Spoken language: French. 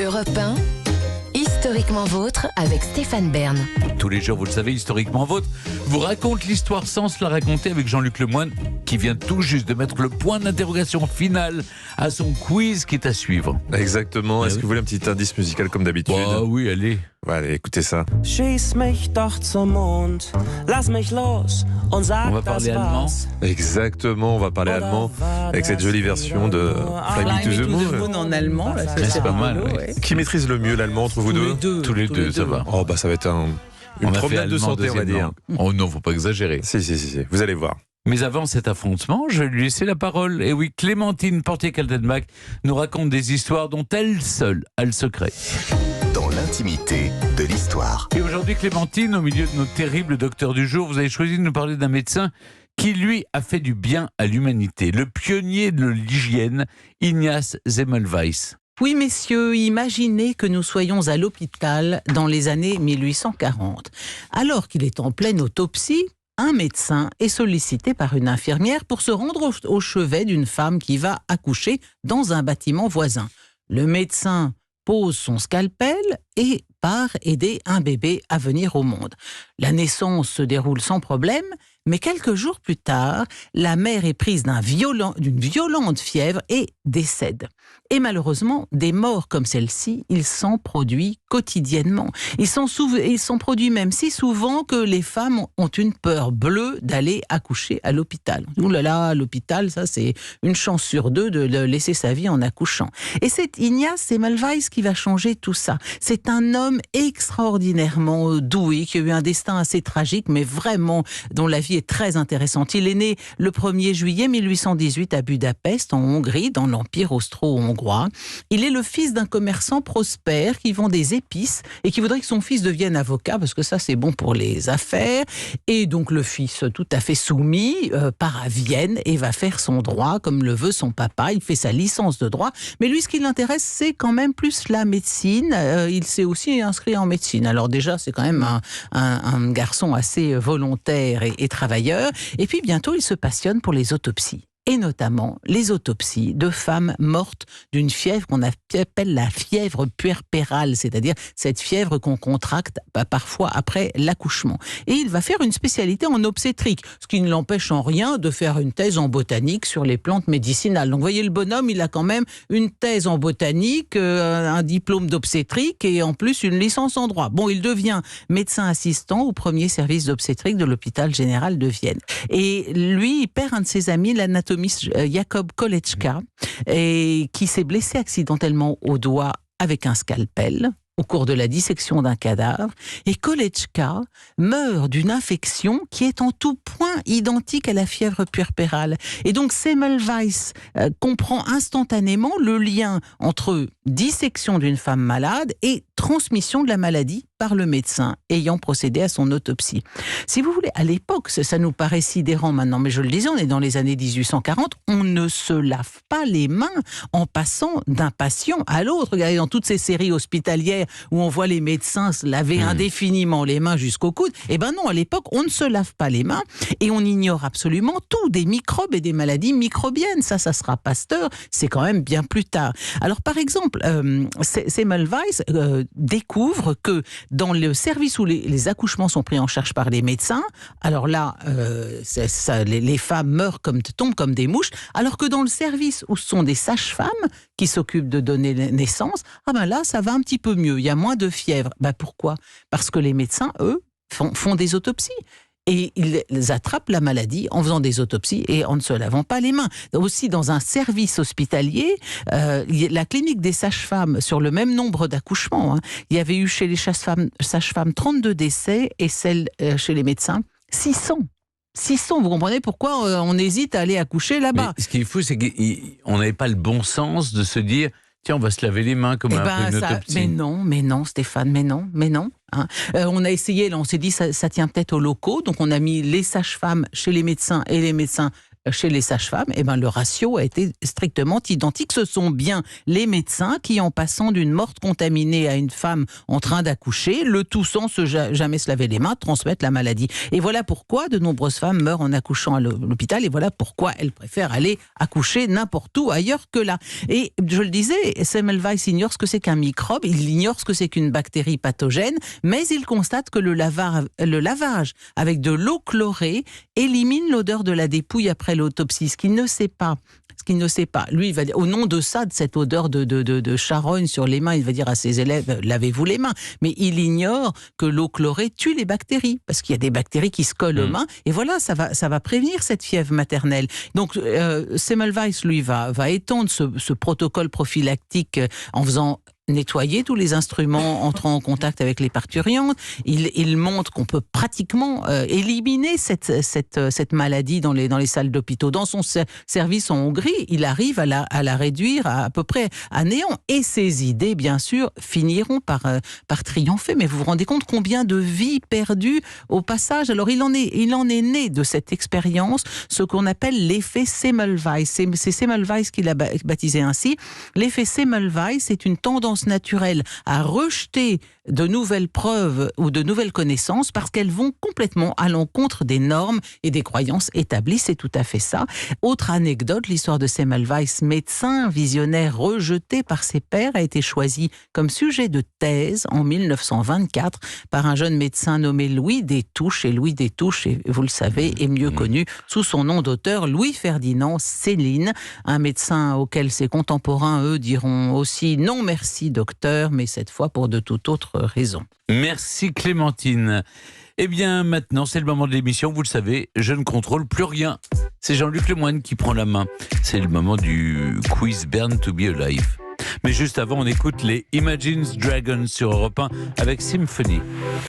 Europe 1, historiquement vôtre avec Stéphane Bern. Tous les jours, vous le savez, historiquement vôtre vous raconte l'histoire sans se la raconter avec Jean-Luc Lemoyne qui vient tout juste de mettre le point d'interrogation final à son quiz qui est à suivre. Exactement. Est-ce que vous voulez un petit indice musical comme d'habitude? Ah oui, allez. Allez, écoutez ça. Schieß mich doch zum Mond, lass mich los und sag On va das parler allemand. was. Exactement, on va parler allemand avec cette jolie version de Fly Me to the Moon. En allemand, là, C'est pas mal, rigolo, oui. ouais. Qui maîtrise le mieux l'allemand entre vous deux? Tous les deux, ça va. Oh bah ça va être une On a fait promenade de allemand santé, on va deuxième dire. langue. Oh non, faut pas exagérer. Si, vous allez voir. Mais avant cet affrontement, je vais lui laisser la parole. Et oui, Clémentine Portier-Kaltenbach nous raconte des histoires dont elle seule a le secret. Dans l'intimité de l'histoire. Et aujourd'hui, Clémentine, au milieu de nos terribles docteurs du jour, vous avez choisi de nous parler d'un médecin qui, lui, a fait du bien à l'humanité. Le pionnier de l'hygiène, Ignaz Semmelweis. Oui, messieurs, imaginez que nous soyons à l'hôpital dans les années 1840. Alors qu'il est en pleine autopsie, un médecin est sollicité par une infirmière pour se rendre au chevet d'une femme qui va accoucher dans un bâtiment voisin. Le médecin pose son scalpel et part aider un bébé à venir au monde. La naissance se déroule sans problème, mais quelques jours plus tard, la mère est prise d'une violente fièvre et décède. Et malheureusement, des morts comme celle-ci, il s'en produit quotidiennement. Ils s'en produit même si souvent que les femmes ont une peur bleue d'aller accoucher à l'hôpital. Ouh là là, l'hôpital, ça c'est une chance sur deux de laisser sa vie en accouchant. Et c'est Ignaz Semmelweis qui va changer tout ça. C'est un homme extraordinairement doué, qui a eu un destin assez tragique, mais vraiment dont la vie est très intéressante. Il est né le 1er juillet 1818 à Budapest, en Hongrie, dans l'Empire austro-hongrois. Il est le fils d'un commerçant prospère qui vend des épices et qui voudrait que son fils devienne avocat, parce que ça, c'est bon pour les affaires. Et donc, le fils, tout à fait soumis, part à Vienne et va faire son droit, comme le veut son papa. Il fait sa licence de droit. Mais lui, ce qui l'intéresse, c'est quand même plus la médecine. Il s'est aussi inscrit en médecine. Alors déjà, c'est quand même un garçon assez volontaire et travailleur. Et puis, bientôt, il se passionne pour les autopsies. Et notamment les autopsies de femmes mortes d'une fièvre qu'on appelle la fièvre puerpérale, c'est-à-dire cette fièvre qu'on contracte parfois après l'accouchement. Et il va faire une spécialité en obstétrique, ce qui ne l'empêche en rien de faire une thèse en botanique sur les plantes médicinales. Donc vous voyez, le bonhomme, il a quand même une thèse en botanique, un diplôme d'obstétrique et en plus une licence en droit. Bon, il devient médecin assistant au premier service d'obstétrique de l'hôpital général de Vienne. Et lui, il perd un de ses amis, l'anatomiste Jakob Kolletschka, et qui s'est blessé accidentellement au doigt avec un scalpel au cours de la dissection d'un cadavre, et Kolletschka meurt d'une infection qui est en tout point identique à la fièvre puerpérale. Et donc Semmelweis comprend instantanément le lien entre dissection d'une femme malade et transmission de la maladie par le médecin ayant procédé à son autopsie. Si vous voulez, à l'époque, ça nous paraît sidérant maintenant, mais je le disais, on est dans les années 1840, on ne se lave pas les mains en passant d'un patient à l'autre. Regardez, dans toutes ces séries hospitalières où on voit les médecins se laver indéfiniment les mains jusqu'au coude, eh ben non, à l'époque, on ne se lave pas les mains et on ignore absolument tout, des microbes et des maladies microbiennes. Ça sera Pasteur, c'est quand même bien plus tard. Alors, par exemple, Semmelweis découvre que dans le service où les accouchements sont pris en charge par les médecins, alors là, les femmes tombent comme des mouches, alors que dans le service où ce sont des sages-femmes qui s'occupent de donner naissance, ah ben là, ça va un petit peu mieux, il y a moins de fièvre. Ben pourquoi ? Parce que les médecins, eux, font des autopsies. Et ils attrapent la maladie en faisant des autopsies et en ne se lavant pas les mains. Aussi, dans un service hospitalier, la clinique des sages-femmes, sur le même nombre d'accouchements, il y avait eu chez les sages-femmes 32 décès et celles chez les médecins 600. 600, vous comprenez pourquoi on hésite à aller accoucher là-bas. Mais ce qui est fou, c'est qu'on n'avait pas le bon sens de se dire tiens, on va se laver les mains comme après une autopsie. Mais non, Stéphane, mais non. On a essayé, là, on s'est dit ça tient peut-être aux locaux, donc on a mis les sages-femmes chez les médecins et les médecins chez les sages-femmes, eh ben, le ratio a été strictement identique. Ce sont bien les médecins qui, en passant d'une morte contaminée à une femme en train d'accoucher, le tout sans jamais se laver les mains, transmettent la maladie. Et voilà pourquoi de nombreuses femmes meurent en accouchant à l'hôpital, et voilà pourquoi elles préfèrent aller accoucher n'importe où ailleurs que là. Et je le disais, Semmelweis ignore ce que c'est qu'un microbe, il ignore ce que c'est qu'une bactérie pathogène, mais il constate que le lavage avec de l'eau chlorée élimine l'odeur de la dépouille après l'autopsie. Ce qu'il ne sait pas, lui, il va dire, au nom de ça, de cette odeur de charogne sur les mains, il va dire à ses élèves, lavez-vous les mains. Mais il ignore que l'eau chlorée tue les bactéries, parce qu'il y a des bactéries qui se collent aux mains, et voilà, ça va prévenir cette fièvre maternelle. Donc, Semmelweis, lui, va étendre ce protocole prophylactique en faisant nettoyer tous les instruments entrant en contact avec les parturientes. Il montre qu'on peut pratiquement éliminer cette maladie dans les salles d'hôpitaux. Dans son service en Hongrie, il arrive à la réduire à peu près à néant. Et ses idées, bien sûr, finiront par triompher. Mais vous vous rendez compte combien de vies perdues au passage. Alors, il en est né de cette expérience ce qu'on appelle l'effet Semmelweis. C'est Semmelweis qui l'a baptisé ainsi. L'effet Semmelweis, c'est une tendance naturelle à rejeter de nouvelles preuves ou de nouvelles connaissances parce qu'elles vont complètement à l'encontre des normes et des croyances établies. C'est tout à fait ça. Autre anecdote, l'histoire de Semmelweis, médecin visionnaire rejeté par ses pairs, a été choisi comme sujet de thèse en 1924 par un jeune médecin nommé Louis Destouches. Et Louis Destouches, vous le savez, est mieux connu sous son nom d'auteur, Louis-Ferdinand Céline, un médecin auquel ses contemporains, eux, diront aussi non merci docteur, mais cette fois pour de toute autre raison. Merci Clémentine. Eh bien maintenant c'est le moment de l'émission, vous le savez, je ne contrôle plus rien. C'est Jean-Luc Lemoyne qui prend la main. C'est le moment du quiz Born to be Alive. Mais juste avant, on écoute les Imagine Dragons sur Europe 1 avec Symphony.